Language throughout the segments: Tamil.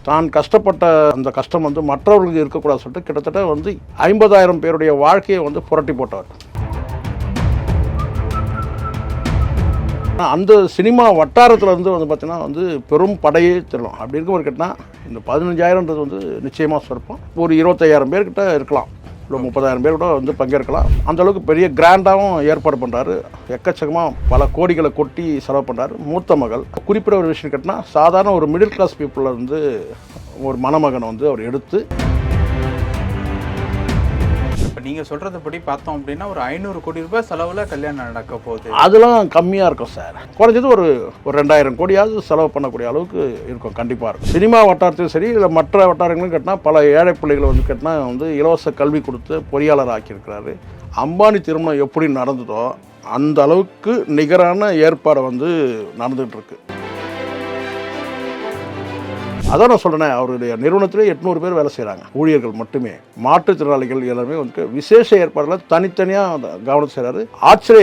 தான் கஷ்டப்பட்ட அந்த கஷ்டம் வந்து மற்றவர்களுக்கு இருக்கக்கூடாது சொல்லிட்டு கிட்டத்தட்ட வந்து 50,000 பேருடைய வாழ்க்கையை வந்து புரட்டி போட்டவர். அந்த சினிமா வட்டாரத்தில் வந்து பார்த்தீங்கன்னா வந்து பெரும் படையே திரளும். அப்படி இருக்கும்போது கேட்டால் இந்த 15,000ன்றது வந்து நிச்சயமாக சொல்லிப்போம். ஒரு 25,000 பேர்கிட்ட இருக்கலாம், இல்லை 30,000 பேர் கூட வந்து பங்கேற்கலாம். அந்தளவுக்கு பெரிய கிராண்டாகவும் ஏற்பாடு பண்ணுறாரு. எக்கச்சக்கமாக பல கோடிகளை கொட்டி செலவு பண்ணுறாரு. மூத்த மகள் குறிப்பிட்ட ஒரு விஷயம் கேட்டால் சாதாரண ஒரு மிடில் கிளாஸ் பீப்புளில் வந்து ஒரு மணமகனை வந்து அவர் எடுத்து, இப்போ நீங்கள் சொல்கிறதுபடி பார்த்தோம் அப்படின்னா ஒரு 500 கோடி ரூபாய் செலவில் கல்யாணம் நடக்க போகுது. அதெல்லாம் கம்மியாக இருக்கும் சார். குறைஞ்சது ஒரு 2,000 கோடியாவது செலவு பண்ணக்கூடிய அளவுக்கு இருக்கும், கண்டிப்பாக இருக்கும். சினிமா வட்டாரத்தையும் சரி, இல்லை மற்ற வட்டாரங்களும் கேட்டால் பல ஏழை பிள்ளைகளை வந்து கேட்டால் வந்து இலவச கல்வி கொடுத்து பொறியாளர் ஆக்கியிருக்கிறாரு. அம்பானி திருமணம் எப்படி நடந்ததோ அந்த அளவுக்கு நிகரான ஏற்பாடு வந்து நடந்துகிட்டு இருக்கு. அதான் நான் சொல்கிறேன், அவருடைய நிறுவனத்திலே 800 பேர் வேலை செய்கிறாங்க, ஊழியர்கள் மட்டுமே. மாற்றுத்திறனாளிகள் எல்லாருமே வந்து விசேஷ ஏற்பாடுகளை தனித்தனியாக கவனம் செய்கிறாரு.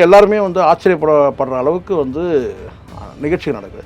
எல்லாருமே வந்து ஆச்சரியப்படுற அளவுக்கு வந்து நிகழ்ச்சி நடக்குது.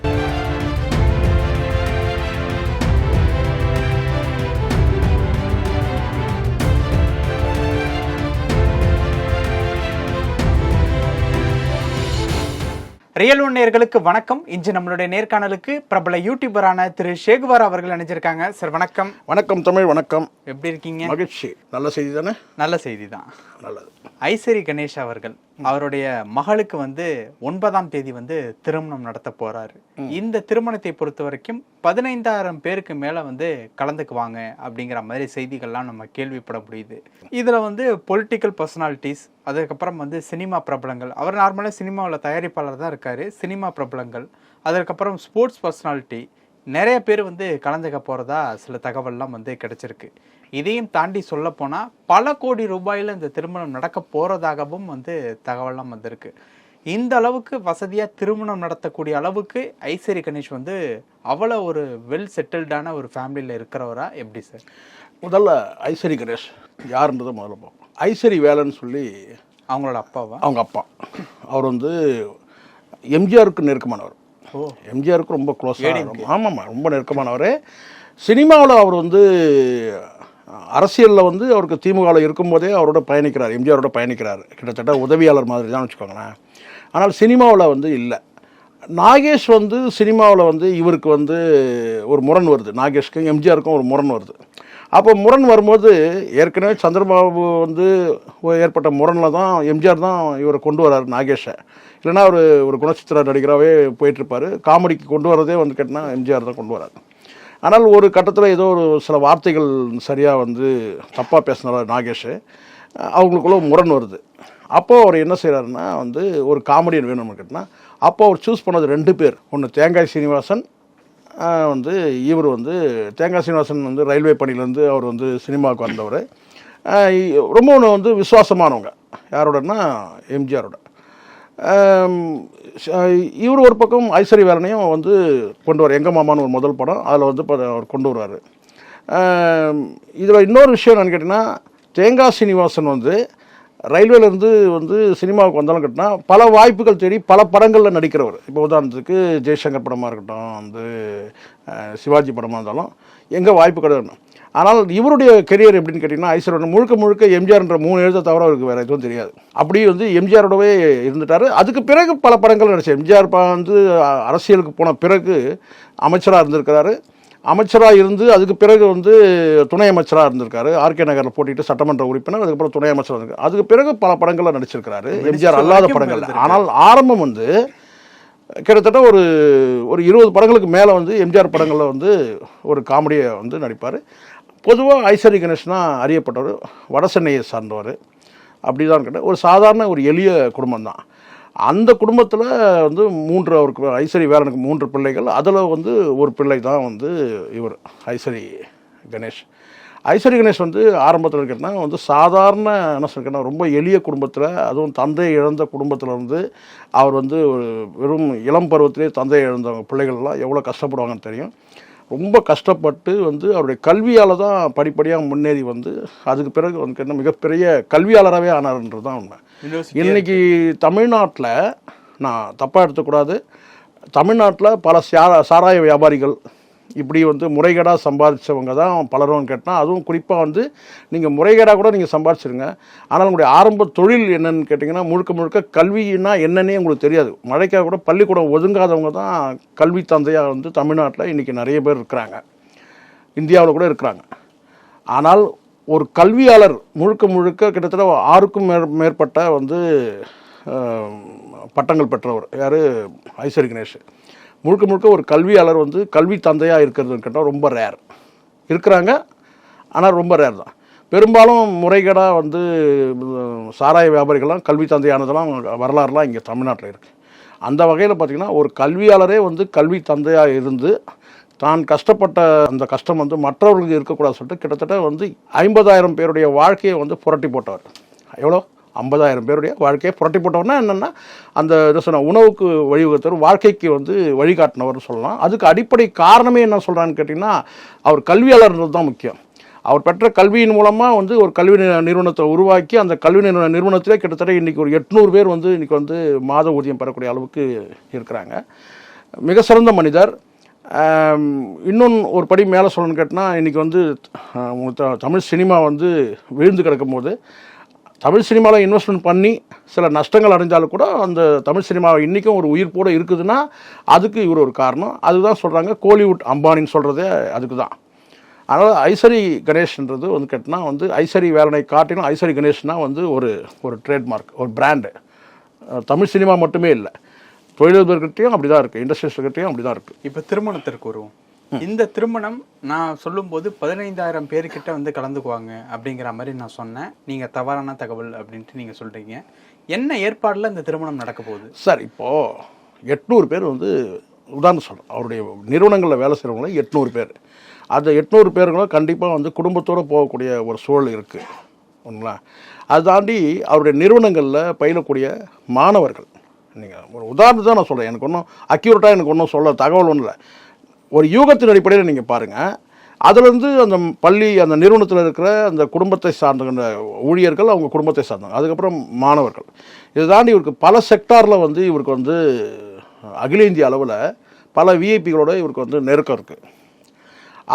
ரியல் ஒன் நேயர்களுக்கு வணக்கம். இன்று நம்மளுடைய நேர்காணலுக்கு பிரபல யூடியூபரான திரு ஷேகுவார் அவர்கள் நினைச்சிருக்காங்க. சார் வணக்கம். வணக்கம் தமிழ், வணக்கம். எப்படி இருக்கீங்க? மகிழ்ச்சி. நல்ல செய்தி தானே? நல்ல செய்தி தான். நல்லது. ஐசரி கணேஷ் அவர்கள் அவருடைய மகளுக்கு வந்து 9ஆம் தேதி வந்து திருமணம் நடத்த போறாரு. இந்த திருமணத்தை பொறுத்த வரைக்கும் 15,000 பேருக்கு மேல வந்து கலந்துக்குவாங்க அப்படிங்கிற மாதிரி செய்திகள்லாம் நம்ம கேள்விப்பட முடியுது. இதுல வந்து பொலிட்டிக்கல் பர்சனாலிட்டிஸ், அதுக்கப்புறம் வந்து சினிமா பிரபலங்கள், அவர் நார்மலாக சினிமாவில் தயாரிப்பாளர் தான் இருக்காரு, சினிமா பிரபலங்கள், அதுக்கப்புறம் ஸ்போர்ட்ஸ் பர்சனாலிட்டி, நிறைய பேர் வந்து கலந்துக்க போகிறதா சில தகவல்லாம் வந்து கிடைச்சிருக்கு. இதையும் தாண்டி சொல்ல போனால் பல கோடி ரூபாயில் இந்த திருமணம் நடக்க போகிறதாகவும் வந்து தகவல்லாம் வந்திருக்கு. இந்த அளவுக்கு வசதியாக திருமணம் நடத்தக்கூடிய அளவுக்கு ஐசரி கணேஷ் வந்து அவ்வளோ ஒரு வெல் செட்டில்டான ஒரு ஃபேமிலியில் இருக்கிறவரா எப்படி சார்? முதல்ல ஐசரி கணேஷ் யாருன்றதை முதல்ல பார்ப்போம். ஐசரி வேலன்னு சொல்லி அவங்களோட அப்பாவா? அவங்க அப்பா. அவர் வந்து எம்ஜிஆருக்கு நெருக்கமானவர். எம்ஜிஆருக்கு ரொம்ப க்ளோஸாக. ஆமாம்மா, ரொம்ப நெருக்கமானவர். சினிமாவில் அவர் வந்து அரசியலில் வந்து அவருக்கு திமுகவில் இருக்கும்போதே அவரோட பயணிக்கிறார், எம்ஜிஆரோட பயணிக்கிறார். கிட்டத்தட்ட உதவியாளர் மாதிரி தான் வச்சுக்கோங்களேன். ஆனால் சினிமாவில் வந்து இல்லை. நாகேஷ் வந்து சினிமாவில் வந்து இவருக்கு வந்து ஒரு முரண் வருது. நாகேஷ்க்கும் எம்ஜிஆருக்கும் ஒரு முரண் வருது. அப்போ முரண் வரும்போது ஏற்கனவே சந்திரபாபு வந்து ஏற்பட்ட முரணில் தான் எம்ஜிஆர் தான் இவரை கொண்டு வர்றாரு, நாகேஷை. இல்லைனா ஒரு குணச்சித்திர நடிகராகவே போயிட்டுருப்பார். காமெடிக்கு கொண்டு வரதே வந்து கேட்டால் எம்ஜிஆர் தான் கொண்டு வராரு. ஆனால் ஒரு கட்டத்தில் ஏதோ ஒரு சில வார்த்தைகள் சரியாக வந்து தப்பாக பேசினார் நாகேஷ். அவங்களுக்குள்ள முரண் வருது. அப்போது அவர் என்ன செய்கிறாருன்னா வந்து ஒரு காமெடியன் வேணும்னு கேட்டால் அப்போ அவர் சூஸ் பண்ணது 2 பேர். ஒன்று தேங்காய் சீனிவாசன், வந்து இவர் வந்து தேங்காய் சீனிவாசன் வந்து ரயில்வே பணியிலேருந்து அவர் வந்து சினிமாவுக்கு வந்தவர். ரொம்ப ஒன்று வந்து விசுவாசமானவங்க. யாரோடனா எம்ஜிஆரோட. இவர் ஒரு பக்கம் ஐஸ்வரி வேலனையும் வந்து கொண்டு வர எங்கள் மாமான்னு ஒரு முதல் படம், அதில் வந்து அவர் கொண்டு வருவார். இதில் இன்னொரு விஷயம் என்னன்னு கேட்டிங்கன்னா, தேங்காய் சீனிவாசன் வந்து ரயில்வேலேருந்து வந்து சினிமாவுக்கு வந்தாலும் கேட்டினா பல வாய்ப்புகள் தேடி பல படங்களில் நடிக்கிறவர். இப்போ உதாரணத்துக்கு ஜெய்சங்கர் படமாக இருக்கட்டும், வந்து சிவாஜி படமாக இருந்தாலும் எங்கே வாய்ப்பு கிடையாது. ஆனால் இவருடைய கெரியர் எப்படின்னு கேட்டிங்கன்னா, ஐஸ்வர்யா முழுக்க எம்ஜிஆர்ன்ற 3 எழுத தவிர அவருக்கு வேறு எதுவும் தெரியாது. அப்படி வந்து எம்ஜிஆரோடவே இருந்துட்டார். அதுக்கு பிறகு பல படங்கள் நடிச்சார். எம்ஜிஆர் வந்து அரசியலுக்கு போன பிறகு அமைச்சராக இருந்திருக்கிறாரு. அமைச்சராக இருந்து அதுக்கு பிறகு வந்து துணை அமைச்சராக இருந்திருக்காரு. ஆர்கே நகரில் போட்டிட்டு சட்டமன்ற உறுப்பினர், அதுக்கப்புறம் துணை அமைச்சராக இருந்திருக்காரு. அதுக்கு பிறகு பல படங்களில் நடிச்சிருக்கிறாரு, எம்ஜிஆர் அல்லாத படங்கள். ஆனால் ஆரம்பம் வந்து கிட்டத்தட்ட ஒரு 20 படங்களுக்கு மேலே வந்து எம்ஜிஆர் படங்களில் வந்து ஒரு காமெடியை வந்து நடிப்பார். பொதுவாக ஐசரி கணேஷ்னா அறியப்பட்டவர், வட சென்னையை சார்ந்தவர். அப்படி தான் கேட்டால் ஒரு சாதாரண ஒரு எளிய குடும்பம் தான். அந்த குடும்பத்தில் வந்து அவருக்கு ஐசரி வேலனுக்கு 3 பிள்ளைகள். அதில் வந்து ஒரு பிள்ளை தான் வந்து இவர் ஐசரி கணேஷ். ஐஸ்வரி கணேஷ் வந்து ஆரம்பத்தில் கேட்டால் வந்து சாதாரண என்ன சொல்லிங்கன்னா ரொம்ப எளிய குடும்பத்தில், அதுவும் தந்தை இழந்த குடும்பத்தில் வந்து அவர் வந்து ஒரு வெறும் இளம் பருவத்திலே தந்தை இழந்தவங்க பிள்ளைகள்லாம் எவ்வளோ கஷ்டப்படுவாங்கன்னு தெரியும். ரொம்ப கஷ்டப்பட்டு வந்து அவருடைய கல்வியால் தான் படிப்படியாக முன்னேறி வந்து அதுக்கு பிறகு வந்து கேட்டால் மிகப்பெரிய கல்வியாளராகவே ஆனார்ன்றது தான் உண்மை. இன்றைக்கி தமிழ்நாட்டில் நான் தப்பாக எடுத்துக்கூடாது, தமிழ்நாட்டில் பல சாராய வியாபாரிகள், இப்படி வந்து முறைகேடாக சம்பாதிச்சவங்க தான் பலரும் கேட்டால், அதுவும் குறிப்பாக வந்து நீங்கள் முறைகேடாக கூட நீங்கள் சம்பாதிச்சிருங்க, ஆனால் உங்களுடைய ஆரம்ப தொழில் என்னன்னு கேட்டிங்கன்னா முழுக்க முழுக்க கல்வின்னா என்னன்னே உங்களுக்கு தெரியாது. மழைக்காக கூட பள்ளிக்கூடம் ஒதுங்காதவங்க தான் கல்வி தந்தையாக வந்து தமிழ்நாட்டில் இன்றைக்கி நிறைய பேர் இருக்கிறாங்க, இந்தியாவில் கூட இருக்கிறாங்க. ஆனால் ஒரு கல்வியாளர் முழுக்க முழுக்க கிட்டத்தட்ட 6க்கும் மேற்பட்ட வந்து பட்டங்கள் பெற்றவர் யார், ஐசரி கணேஷ். முழுக்க முழுக்க ஒரு கல்வியாளர் வந்து கல்வி தந்தையாக இருக்கிறதுன்னு கேட்டால் ரொம்ப ரேர். இருக்கிறாங்க, ஆனால் ரொம்ப ரேர் தான். பெரும்பாலும் முறைகேடாக வந்து சாராய வியாபாரிகள்லாம் கல்வி தந்தையானதெல்லாம் வரலாறுலாம் இங்கே தமிழ்நாட்டில் இருக்குது. அந்த வகையில் பார்த்திங்கன்னா ஒரு கல்வியாளரே வந்து கல்வி தந்தையாக இருந்து தான் கஷ்டப்பட்ட அந்த கஷ்டம் வந்து மற்றவர்களுக்கு இருக்கக்கூடாது சொல்லிட்டு கிட்டத்தட்ட வந்து 50,000 பேருடைய வாழ்க்கையை வந்து புரட்டி போட்டவர். எவ்வளோ? 50,000 பேருடைய வாழ்க்கையை புரட்டி போட்டவர்னா என்னென்னா, அந்த இதை சொன்ன உணவுக்கு வழிவகுத்தவர், வாழ்க்கைக்கு வந்து வழிகாட்டினவர்னு சொல்லலாம். அதுக்கு அடிப்படை காரணமே என்ன சொல்கிறான்னு கேட்டிங்கன்னா, அவர் கல்வியாளர்ன்றது தான் முக்கியம். அவர் பெற்ற கல்வியின் மூலமாக வந்து ஒரு கல்வி நிறுவனத்தை உருவாக்கி அந்த கல்வி நிறுவனத்திலே கிட்டத்தட்ட இன்றைக்கி ஒரு 800 பேர் வந்து இன்றைக்கி வந்து மாத ஊதியம் பெறக்கூடிய அளவுக்கு இருக்கிறாங்க. மிக சிறந்த மனிதர். இன்னொன்று ஒரு படி மேலே சொல்லணும்னு கேட்டால், இன்றைக்கி வந்து தமிழ் சினிமா வந்து விழுந்து கிடக்கும்போது தமிழ் சினிமாவில் இன்வெஸ்ட்மெண்ட் பண்ணி சில நஷ்டங்கள் அடைஞ்சாலும் கூட அந்த தமிழ் சினிமாவை இன்றைக்கும் ஒரு உயிர்ப்போடு இருக்குதுன்னா அதுக்கு இவர் ஒரு காரணம். அதுதான் சொல்கிறாங்க கோலிவுட் அம்பானின்னு சொல்கிறதே அதுக்கு தான். அதனால் ஐசரி கணேஷ்ன்றது வந்து கேட்டால் வந்து ஐசரி வேலனை காட்டிலும் ஐசரி கணேஷ்னால் வந்து ஒரு ட்ரேட்மார்க், ஒரு பிராண்டு. தமிழ் சினிமா மட்டுமே இல்லை, தொழிலதிபர்கிட்டையும் அப்படி தான் இருக்குது, இண்டஸ்ட்ரியல்ஸ்கிட்டையும் அப்படி தான் இருக்குது. இப்போ திருமணத்திற்கு வருவோம். இந்த திருமணம் நான் சொல்லும்போது 15,000 பேர்கிட்ட வந்து கலந்துக்குவாங்க அப்படிங்கிற மாதிரி நான் சொன்னேன். நீங்கள் தவறான தகவல் அப்படின்ட்டு நீங்கள் சொல்கிறீங்க. என்ன ஏற்பாடில் இந்த திருமணம் நடக்க போகுது சார்? இப்போது 800 பேர் வந்து உதாரணம் சொல்கிறோம், அவருடைய நிறுவனங்களில் வேலை செய்கிறவங்கள 800 பேர். அந்த 800 பேர்களும் கண்டிப்பாக வந்து குடும்பத்தோடு போகக்கூடிய ஒரு சூழல் இருக்குது ஒன்றுங்களா. அதை தாண்டி அவருடைய நிறுவனங்களில் பயிலக்கூடிய மாணவர்கள், நீங்கள் ஒரு உதாரணத்தை தான் நான் சொல்கிறேன், எனக்கு ஒன்றும் அக்யூரேட்டாக எனக்கு ஒன்றும் சொல்ல தகவல் ஒன்றும் இல்லை, ஒரு யூகத்தின் அடிப்படையில் நீங்கள் பாருங்கள். அதுலேருந்து அந்த பள்ளி அந்த நிறுவனத்தில் இருக்கிற அந்த குடும்பத்தை சார்ந்த ஊழியர்கள், அவங்க குடும்பத்தை சார்ந்தவங்க, அதுக்கப்புறம் மாணவர்கள். இதை தாண்டி இவருக்கு பல செக்டாரில் வந்து இவருக்கு வந்து அகில இந்திய அளவில் பல விஐபிகளோட இவருக்கு வந்து நெருக்கம் இருக்குது.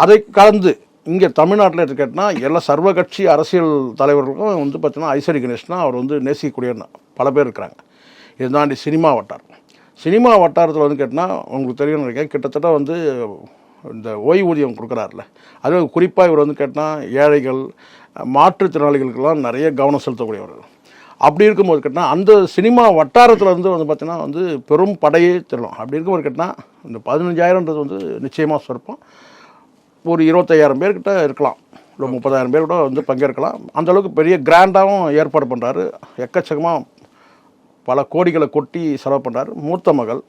அதை கலந்து இங்கே தமிழ்நாட்டில் எடுத்து கேட்டால் எல்லா சர்வ கட்சி அரசியல் தலைவர்களுக்கும் வந்து பார்த்தீங்கன்னா ஐசரி கணேஷ்னால் அவர் வந்து நேசிக்கக்கூடிய பல பேர் இருக்கிறாங்க. இதை தாண்டி சினிமா வட்டாரத்தில் வந்து கேட்டால் உங்களுக்கு தெரியும் நினைக்கிறேன், கிட்டத்தட்ட வந்து இந்த ஓய்வூதியம் கொடுக்குறாருல, அது குறிப்பாக இவர் வந்து கேட்டால் ஏழைகள் மாற்றுத்திறனாளிகளுக்கெல்லாம் நிறைய கவனம் செலுத்தக்கூடியவர். அப்படி இருக்கும்போது கேட்டால் அந்த சினிமா வட்டாரத்தில் வந்து பார்த்திங்கன்னா வந்து பெரும் படையே திரளும். அப்படி இருக்கும்போது கேட்டால் இந்த 15,000ன்றது வந்து நிச்சயமாக சொற்பம். ஒரு 25,000 பேர்கிட்ட இருக்கலாம், இல்லை 30,000 பேர் கூட வந்து பங்கேற்கலாம். அந்தளவுக்கு பெரிய கிராண்டாகவும் ஏற்பாடு பண்ணுறாரு. எக்கச்சக்கமாக பல கோடிகளை கொட்டி செலவு பண்ணுறாரு. மூத்த மகள்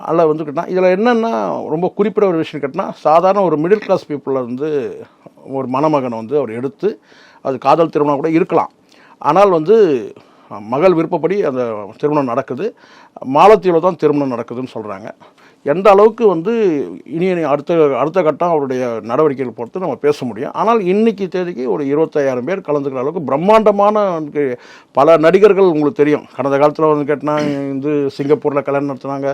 அதில் வந்து கேட்டால் இதில் என்னென்னா ரொம்ப குறிப்பிட ஒரு விஷயம் கேட்டால், சாதாரண ஒரு மிடில் கிளாஸ் பீப்புளில் வந்து ஒரு மணமகனை வந்து அவர் எடுத்து, அது காதல் திருமணம் கூட இருக்கலாம், ஆனால் வந்து மகள் விருப்பப்படி அந்த திருமணம் நடக்குது. மாலத்தீவில் தான் திருமணம் நடக்குதுன்னு சொல்கிறாங்க. எந்த அளவுக்கு வந்து இனி அடுத்த கட்டம் அவருடைய நடவடிக்கைகள் பொறுத்து நம்ம பேச முடியும். ஆனால் இன்றைக்கி தேதிக்கு ஒரு 25,000 பேர் கலந்துக்கிற அளவுக்கு பிரம்மாண்டமான பல நடிகர்கள் உங்களுக்கு தெரியும். கடந்த காலத்தில் வந்து கேட்டால் வந்து சிங்கப்பூரில் கல்யாணம் நடத்துனாங்க,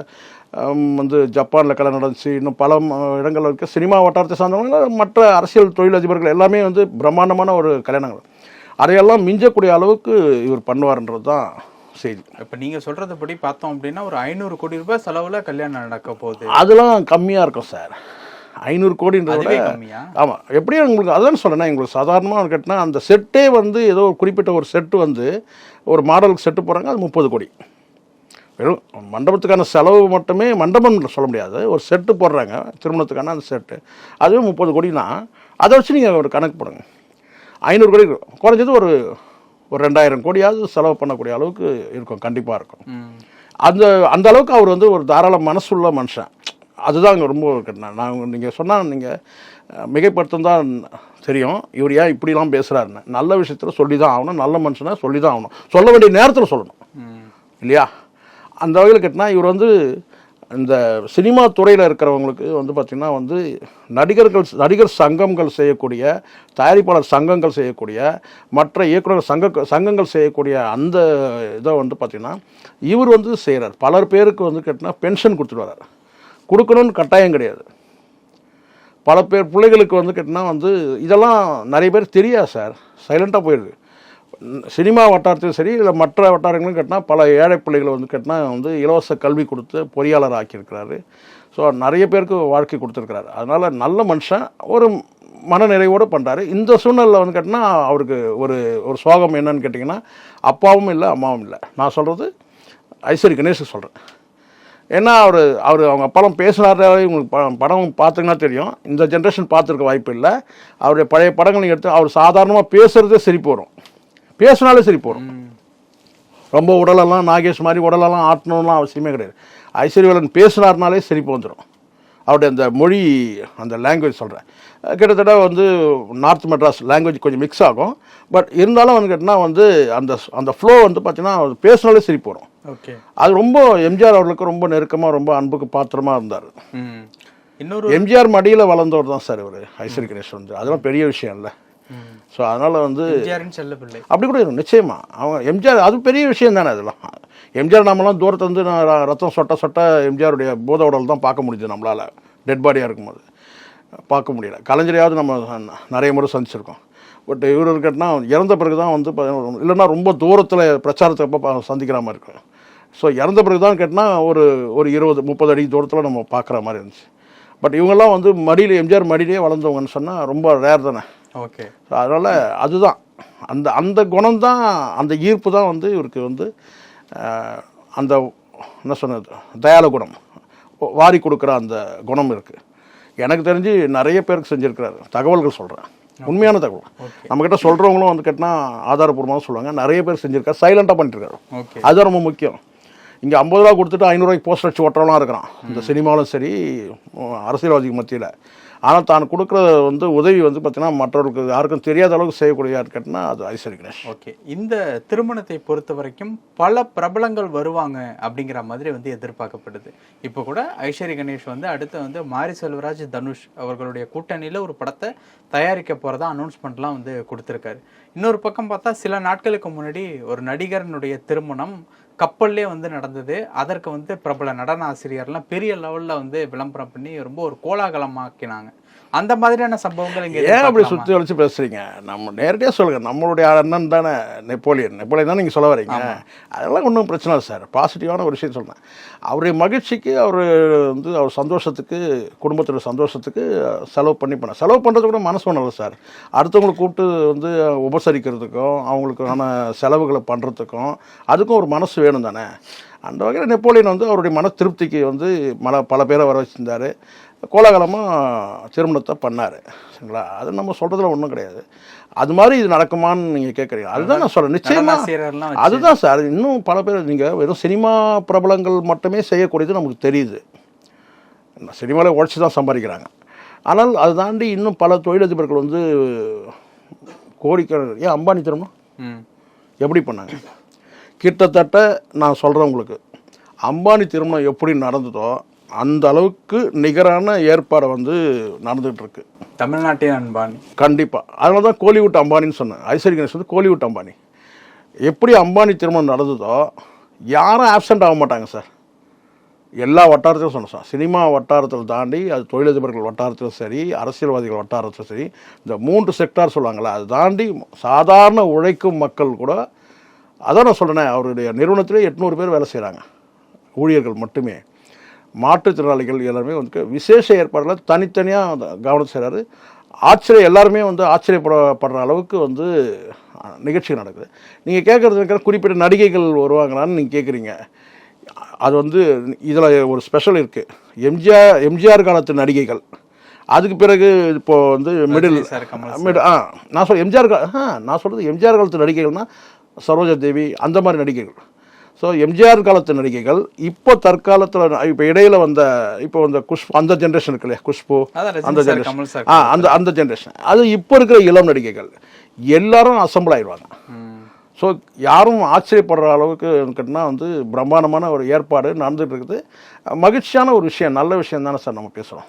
வந்து ஜப்பானில் கல்யாணம் நடந்துச்சு, இன்னும் பல இடங்கள் இருக்க சினிமா வட்டாரத்தை சார்ந்தவங்க, மற்ற அரசியல் தொழிலதிபர்கள் எல்லாமே வந்து பிரம்மாண்டமான ஒரு கல்யாணங்கள். அதையெல்லாம் மிஞ்சக்கூடிய அளவுக்கு இவர் பண்ணுவார்ன்றது தான் செய்தி. இப்போ நீங்கள் சொல்கிறதுபடி பார்த்தோம் அப்படின்னா ஒரு 500 கோடி ரூபாய் செலவில் கல்யாணம் நடக்க போகுது. அதெல்லாம் கம்மியாக இருக்கும் சார், 500 கோடின்றத கம்மியா? ஆமாம், எப்படியும் உங்களுக்கு அதான் சொல்கிறேன்னா, எங்களுக்கு சாதாரணமாக கேட்டால் அந்த செட்டே வந்து ஏதோ ஒரு குறிப்பிட்ட ஒரு செட்டு வந்து ஒரு மாடலுக்கு செட்டு போகிறாங்க, அது 30 கோடி. வெறும் மண்டபத்துக்கான செலவு மட்டுமே, மண்டபம் சொல்ல முடியாது, ஒரு செட்டு போடுறாங்க திருமணத்துக்கான அந்த செட்டு, அதுவே 30 கோடினா அதை வச்சு நீங்கள் ஒரு கணக்கு போடுங்க. 500 கோடி குறைஞ்சது ஒரு 2,000 கோடியாவது செலவு பண்ணக்கூடிய அளவுக்கு இருக்கும், கண்டிப்பாக இருக்கும். அந்த அளவுக்கு அவர் வந்து ஒரு தாராள மனசுள்ள மனுஷன். அதுதான் அங்கே ரொம்ப கேட்டேன் நான். நீங்கள் சொன்னால் நீங்கள் மிகைப்படுத்தும் தான் தெரியும், இவர் ஏன் இப்படிலாம் பேசுகிறாருன்னு. நல்ல விஷயத்தில் சொல்லி தான் ஆகணும், நல்ல மனுஷனை சொல்லி தான் ஆகணும், சொல்ல வேண்டிய நேரத்தில் சொல்லணும் இல்லையா? அந்த வகையில் கேட்டால் இவர் வந்து இந்த சினிமா துறையில் இருக்கிறவங்களுக்கு வந்து பார்த்திங்கன்னா வந்து நடிகர் சங்கங்கள் செய்யக்கூடிய, தயாரிப்பாளர் சங்கங்கள் செய்யக்கூடிய, மற்ற இயக்குநர் சங்கங்கள் செய்யக்கூடிய அந்த இதை வந்து பார்த்திங்கன்னா இவர் வந்து செய்கிறார். பலர் பேருக்கு வந்து கேட்டால் பென்ஷன் கொடுத்துட்டு வர்றார். கொடுக்கணும்னு கட்டாயம் கிடையாது, பல பேர் பிள்ளைகளுக்கு வந்து கேட்டினா வந்து இதெல்லாம் நிறைய பேர் தெரியாது சார், சைலண்ட்டாக போயிடுது. சினிமா வட்டாரத்தையும் சரி இல்லை மற்ற வட்டாரங்களும் கேட்டினா பல ஏழை பிள்ளைகளை வந்து கேட்டினா வந்து இலவச கல்வி கொடுத்து பொறியாளர் ஆக்கியிருக்கிறாரு. ஸோ நிறைய பேருக்கு வாழ்க்கை கொடுத்துருக்கிறாரு. அதனால் நல்ல மனுஷன், ஒரு மனநிறைவோடு பண்ணுறாரு. இந்த சூழ்நிலையில் வந்து கேட்டினா அவருக்கு ஒரு ஒரு சோகம் என்னன்னு கேட்டிங்கன்னா, அப்பாவும் இல்லை அம்மாவும் இல்லை. நான் சொல்கிறது ஐஸ்வரி கணேஷுக்கு சொல்கிறேன். ஏன்னா அவங்க அப்பாலாம் பேசுனாரே, உங்களுக்கு படம் பார்த்திங்கன்னா தெரியும். இந்த ஜென்ரேஷன் பார்த்துருக்க வாய்ப்பு இல்லை. அவருடைய பழைய படங்கள் நீங்கள் எடுத்து அவர் சாதாரணமாக பேசுகிறதே சிரிப்பு வரும், பேசினாலே சிரிப்பு வரும். ரொம்ப உடலெல்லாம் நாகேஷ் மாதிரி உடலெல்லாம் ஆட்டணும்லாம் அவசியமே கிடையாது. ஐஸ்வர்யவலன் பேசினார்னாலே சிரிப்பு வந்துடும். அவருடைய அந்த மொழி, அந்த லாங்குவேஜ் சொல்கிறேன், கிட்டத்தட்ட வந்து நார்த் மெட்ராஸ் லாங்குவேஜ் கொஞ்சம் மிக்ஸ் ஆகும். பட் இருந்தாலும் வந்து கேட்டால் வந்து அந்த ஃப்ளோ வந்து பார்த்தீங்கன்னா பேசினாலே சிரிப்பு வரும். ஓகே, அது ரொம்ப எம்ஜிஆர் அவர்களுக்கு ரொம்ப நெருக்கமாக, ரொம்ப அன்புக்கு பாத்திரமாக இருந்தார். இன்னொரு எம்ஜிஆர் மடியில் வளர்ந்தவர் தான் சார் இவர் ஐஸ்வரி கணேஷ் வந்து. அதெல்லாம் பெரிய விஷயம் இல்லை. ஸோ அதனால் வந்து செல்லப்பிள்ளை அப்படி கூட இருக்கும் நிச்சயமாக. அவங்க எம்ஜிஆர் அது பெரிய விஷயம் தானே. அதெல்லாம் எம்ஜிஆர் நம்மலாம் தூரத்து வந்து ரத்தம் சொட்ட சொட்ட எம்ஜிஆருடைய போத உடல் தான் பார்க்க முடியுது நம்மளால். டெட் பாடியாக இருக்கும்போது பார்க்க முடியல. கலைஞரையாவது நம்ம நிறைய முறை சந்திச்சிருக்கோம். பட் இவர் கேட்டால் இறந்த பிறகு தான் வந்து இல்லைன்னா ரொம்ப தூரத்தில் பிரச்சாரத்தை சந்திக்கிற மாதிரி இருக்கும். ஸோ இறந்த பிறகு தான் கேட்டால் ஒரு 20-30 அடி தூரத்தில் நம்ம பார்க்குற மாதிரி இருந்துச்சு. பட் இவங்கெல்லாம் வந்து மடியில் எம்ஜிஆர் மடியிலே வளர்ந்தவங்கன்னு சொன்னால் ரொம்ப ரேர் தானே. ஓகே, ஸோ அதனால் அதுதான் அந்த குணம் தான், அந்த ஈர்ப்பு தான் வந்து இவருக்கு வந்து அந்த என்ன சொன்னது தயால குணம், வாரி கொடுக்குற அந்த குணம் இருக்குது. எனக்கு தெரிஞ்சு நிறைய பேருக்கு செஞ்சுருக்கிறாரு. தகவல்கள் சொல்கிறேன், உண்மையான தகவல். நம்மக்கிட்ட சொல்கிறவங்களும் வந்து கேட்டால் ஆதாரப்பூர்வமாக சொல்லுவாங்க. நிறைய பேர் செஞ்சுருக்காரு, சைலண்ட்டாக பண்ணிட்டுருக்காரு. அதுதான் ரொம்ப முக்கியம். இங்கே 50 ரூபா கொடுத்துட்டு 500 ரூபாய்க்கு போஸ்டர் வச்சு ஓட்டுறவெல்லாம் இருக்கிறான் இந்த சினிமாவிலும் சரி அரசியல்வாதிக்கு மத்தியில். ஆனால் தான் கொடுக்குற வந்து உதவி வந்து பார்த்தீங்கன்னா மற்றவர்களுக்கு யாருக்கும் தெரியாத அளவுக்கு செய்யக்கூடிய யார் கேட்டினா அது ஐஸ்வரி கணேஷ். ஓகே, இந்த திருமணத்தை பொறுத்த வரைக்கும் பல பிரபலங்கள் வருவாங்க அப்படிங்கிற மாதிரி வந்து எதிர்பார்க்கப்படுது. இப்போ கூட ஐஸ்வரி கணேஷ் வந்து அடுத்து வந்து மாரி செல்வராஜ், தனுஷ் அவர்களுடைய கூட்டணியில் ஒரு படத்தை தயாரிக்க போகிறதா அனௌன்ஸ்மெண்ட்லாம் வந்து கொடுத்துருக்காரு. இன்னொரு பக்கம் பார்த்தா சில நாட்களுக்கு முன்னாடி ஒரு நடிகரனுடைய திருமணம் கப்பல்லே வந்து நடந்தது. அதற்கு வந்து பிரபல நடன ஆசிரியர்லாம் பெரிய லெவலில் வந்து விளம்பரம் பண்ணி ரொம்ப ஒரு கோலாகலமாக்கினாங்க. அந்த மாதிரியான சம்பவங்கள் இங்கே ஏன் அப்படி சுற்றி வளைச்சு பேசுகிறீங்க? நம்ம நேரடியாக சொல்லுங்கள். நம்மளுடைய அண்ணன் தானே நெப்போலியன் தான் நீங்கள் சொல்ல வரீங்க. அதெல்லாம் ஒன்றும் பிரச்சனை இல்லை சார். பாசிட்டிவான ஒரு விஷயம் சொல்கிறேன். அவருடைய மகிழ்ச்சிக்கு, அவர் வந்து அவர் சந்தோஷத்துக்கு, குடும்பத்தோட சந்தோஷத்துக்கு செலவு பண்ணுறது கூட மனசு ஒன்றும் சார். அடுத்தவங்களை கூப்பிட்டு வந்து உபசரிக்கிறதுக்கும் அவங்களுக்கான செலவுகளை பண்ணுறதுக்கும் அதுக்கும் ஒரு மனசு வேணும் தானே. அந்த வகையில் நெப்போலியன் வந்து அவருடைய மன திருப்திக்கு வந்து பல பேரை வர வச்சுருந்தார். கோலாகலமாக திருமணத்தை பண்ணார். சரிங்களா? அது நம்ம சொல்கிறதுல ஒன்றும் கிடையாது. அது மாதிரி இது நடக்குமான்னு நீங்கள் கேட்குறீங்க. அதுதான் நான் சொல்கிறேன். நிச்சயமாக அதுதான் சார். இன்னும் பல பேர் நீங்கள் வெறும் சினிமா பிரபலங்கள் மட்டுமே செய்யக்கூடியது நமக்கு தெரியுது. சினிமாவில் உழைச்சி தான் சம்பாதிக்கிறாங்க. ஆனால் அதை தாண்டி இன்னும் பல தொழிலதிபர்கள் வந்து கோடிக்கணக்கில் ஏன் அம்பானி திருமணம் எப்படி பண்ணாங்க? கிட்டத்தட்ட நான் சொல்கிறேன் உங்களுக்கு, அம்பானி திருமணம் எப்படி நடந்ததோ அந்த அளவுக்கு நிகரான ஏற்பாடை வந்து நடந்துகிட்ருக்கு தமிழ்நாட்டின் அம்பானி. கண்டிப்பாக. அதனால தான் கோலிவுட் அம்பானின்னு சொன்னேன். ஐஸ்வரி கணேஷ் வந்து கோலிவுட் அம்பானி. எப்படி அம்பானி திருமணம் நடந்ததோ யாரும் ஆப்சண்ட் ஆக மாட்டாங்க சார். எல்லா வட்டாரத்திலும் சொன்னேன் சார். சினிமா வட்டாரத்தில் தாண்டி அது தொழிலதிபர்கள் வட்டாரத்திலும் சரி, அரசியல்வாதிகள் வட்டாரத்திலும் சரி, இந்த 3 செக்டார் சொல்லுவாங்களே, அது தாண்டி சாதாரண உழைக்கும் மக்கள் கூட, அதான் நான் சொல்கிறேனே, அவருடைய நிறுவனத்திலே 800 பேர் வேலை செய்கிறாங்க, ஊழியர்கள் மட்டுமே. மாற்றுத்திறனாளிகள் எல்லாருமே வந்து விசேஷ ஏற்பாடுகளை தனித்தனியாக கவனம் செய்கிறாரு. எல்லாருமே வந்து ஆச்சரியப்படுற அளவுக்கு வந்து நிகழ்ச்சி நடக்குது. நீங்கள் கேட்குறது குறிப்பிட்ட நடிகைகள் வருவாங்களான்னு நீங்கள் கேட்குறீங்க. அது வந்து இதில் ஒரு ஸ்பெஷல் இருக்குது. எம்ஜிஆர் காலத்து நடிகைகள், அதுக்கு பிறகு இப்போது வந்து நான் சொல்கிறது எம்ஜிஆர் காலத்து நடிகைகள்னால் சரோஜா தேவி, அந்த மாதிரி நடிகைகள். ஸோ எம்ஜிஆர் காலத்து நடிகைகள் இப்போ தற்காலத்தில் இப்போ இடையில இப்போ குஷ்பு, அந்த ஜென்ரேஷன் இருக்கு இல்லையா, குஷ்பு அந்த ஜென்ரேஷன், அந்த ஜென்ரேஷன், அது இப்போ இருக்கிற இளம் நடிகைகள் எல்லாரும் அசம்பிள் ஆயிடுவாங்க. ஸோ யாரும் ஆச்சரியப்படுற அளவுக்கு கேட்டால் வந்து பிரம்மாண்டமான ஒரு ஏற்பாடு நடந்துகிட்டு இருக்குது. மகிழ்ச்சியான ஒரு விஷயம், நல்ல விஷயம் தானே சார் நம்ம பேசுகிறோம்.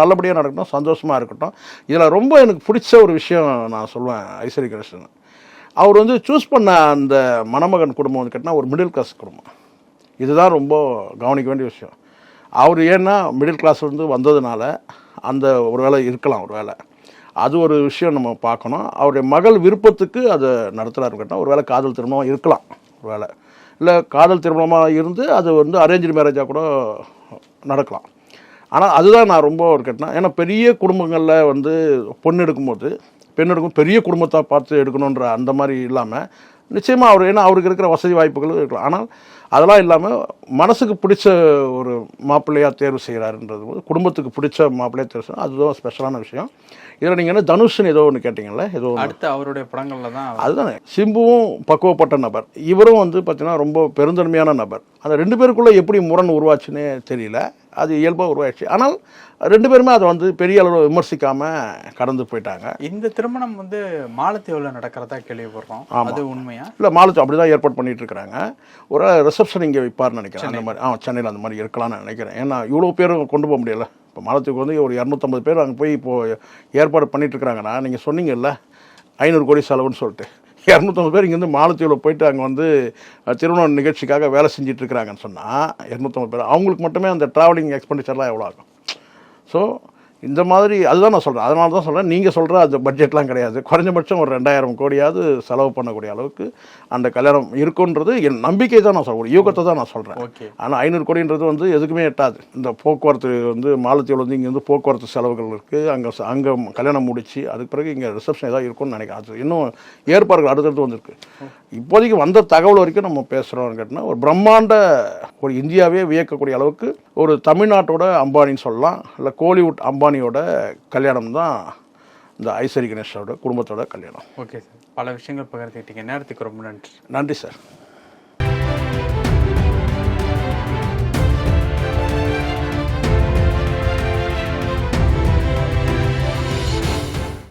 நல்லபடியாக நடக்கட்டும், சந்தோஷமாக இருக்கட்டும். இதில் ரொம்ப எனக்கு பிடிச்ச ஒரு விஷயம் நான் சொல்லுவேன், ஐஸ்வரி கணேஷன் அவர் வந்து சூஸ் பண்ண அந்த மணமகன் குடும்பம் வந்து கேட்டால் ஒரு மிடில் கிளாஸ் குடும்பம். இதுதான் ரொம்ப கவனிக்க வேண்டிய விஷயம். அவர் ஏன்னா மிடில் கிளாஸ்லேருந்து வந்ததுனால அந்த ஒரு வேளை இருக்கலாம், ஒரு வேளை அது ஒரு விஷயம் நம்ம பார்க்கணும். அவருடைய மகள் விருப்பத்துக்கு அதை நடத்துகிறாரு கேட்டால் ஒரு வேளை காதல் திருமணமாக இருக்கலாம், ஒரு வேளை இல்லை காதல் திருமணமாக இருந்து அது வந்து அரேஞ்சு மேரேஜாக கூட நடக்கலாம். ஆனால் அதுதான் நான் ரொம்ப ஒரு கேட்டேன். ஏன்னா பெரிய குடும்பங்களில் வந்து பெண் எடுக்கும் பெரிய குடும்பத்தை பார்த்து எடுக்கணுன்ற அந்த மாதிரி இல்லாமல் நிச்சயமாக அவர் ஏன்னா அவருக்கு இருக்கிற வசதி வாய்ப்புகளும் இருக்கலாம். ஆனால் அதெல்லாம் இல்லாமல் மனசுக்கு பிடிச்ச ஒரு மாப்பிள்ளையாக தேர்வு செய்கிறாருன்றது போது குடும்பத்துக்கு பிடிச்ச மாப்பிள்ளையாக தேர்வு செய்யணும், அதுதான் ஸ்பெஷலான விஷயம். இதில் நீங்கள் என்ன தனுஷ்னு ஏதோ ஒன்று கேட்டிங்கல்ல, ஏதோ அடுத்து அவருடைய படங்களில் தான் அதுதானே. சிம்புவும் பக்குவப்பட்ட நபர், இவரும் வந்து பார்த்தீங்கன்னா ரொம்ப பெருந்தன்மையான நபர். அந்த 2 பேருக்குள்ளே எப்படி முரண் உருவாச்சுன்னே தெரியல, அது இயல்பாக உருவாயிடுச்சு. ஆனால் 2 பேருமே அதை வந்து பெரிய அளவில் விமர்சிக்காமல் கடந்து போயிட்டாங்க. இந்த திருமணம் வந்து மாலத்தீவில் நடக்கிறதா கேள்விப்படுறோம், அது உண்மையா? இல்லை, மாலத்தீவு அப்படி தான் ஏற்பாடு பண்ணிட்டு இருக்கிறாங்க. ஒரு ரிசப்ஷன் இங்கே வைப்பார்னு நினைக்கிறேன், அந்த மாதிரி. சென்னையில் அந்த மாதிரி இருக்கலாம்னு நினைக்கிறேன். ஏன்னா இவ்வளோ பேரும் கொண்டு போக முடியல. இப்போ மாலத்தீவுக்கு வந்து ஒரு 250 பேர் அங்கே போய் இப்போது ஏற்பாடு பண்ணிட்டு இருக்கிறாங்கன்னா, நீங்கள் சொன்னீங்கல்ல 500 கோடி செலவுன்னு சொல்லிட்டு, 250 பேர் இங்கேருந்து மாலத்தீவில் போயிட்டு அங்கே வந்து திருமண நிகழ்ச்சிக்காக வேலை செஞ்சுட்டு இருக்கிறாங்கன்னு சொன்னால் 250 பேர் அவங்களுக்கு மட்டுமே அந்த ட்ராவலிங் எக்ஸ்பெண்டிச்சர்லாம் எவ்வளோ ஆகும்? ஸோ இந்த மாதிரி அதுதான் நான் சொல்கிறேன். அதனால தான் சொல்கிறேன், நீங்கள் சொல்கிற அந்த பட்ஜெட்லாம் கிடையாது. குறைஞ்சபட்சம் ஒரு 2000 கோடியாவது செலவு பண்ணக்கூடிய அளவுக்கு அந்த கல்யாணம் இருக்குன்றது என் நம்பிக்கை தான் நான் சொல்கிறேன், ஒரு யூகத்தை தான் நான் சொல்கிறேன். ஆனால் 500 கோடின்றது வந்து எதுக்குமே எட்டாது. இந்த போக்குவரத்து வந்து மாலத்தீவில் வந்து இங்கே வந்து போக்குவரத்து செலவுகள் இருக்குது, அங்கே கல்யாணம் முடிச்சு அதுக்கு பிறகு இங்கே ரிசப்ஷன் ஏதாவது இருக்கும்னு நினைக்கிறேன். அது இன்னும் ஏற்பாடுகள் அடுத்தடுத்து வந்திருக்கு. இப்போதைக்கு வந்த தகவல் வரைக்கும் நம்ம பேசுகிறோம்னு கேட்டால் ஒரு பிரம்மாண்ட ஒரு இந்தியாவே வியக்கக்கூடிய அளவுக்கு ஒரு தமிழ்நாட்டோட அம்பானின்னு சொல்லலாம், இல்லை கோலிவுட் அம்பானியோட கல்யாணம் தான் இந்த ஐஸ்வரி கணேஷோட குடும்பத்தோட கல்யாணம். ஓகே சார், பல விஷயங்கள் பகிர்ந்துக்கிட்டீங்க. நேரத்துக்கு ரொம்ப நன்றி. நன்றி சார்.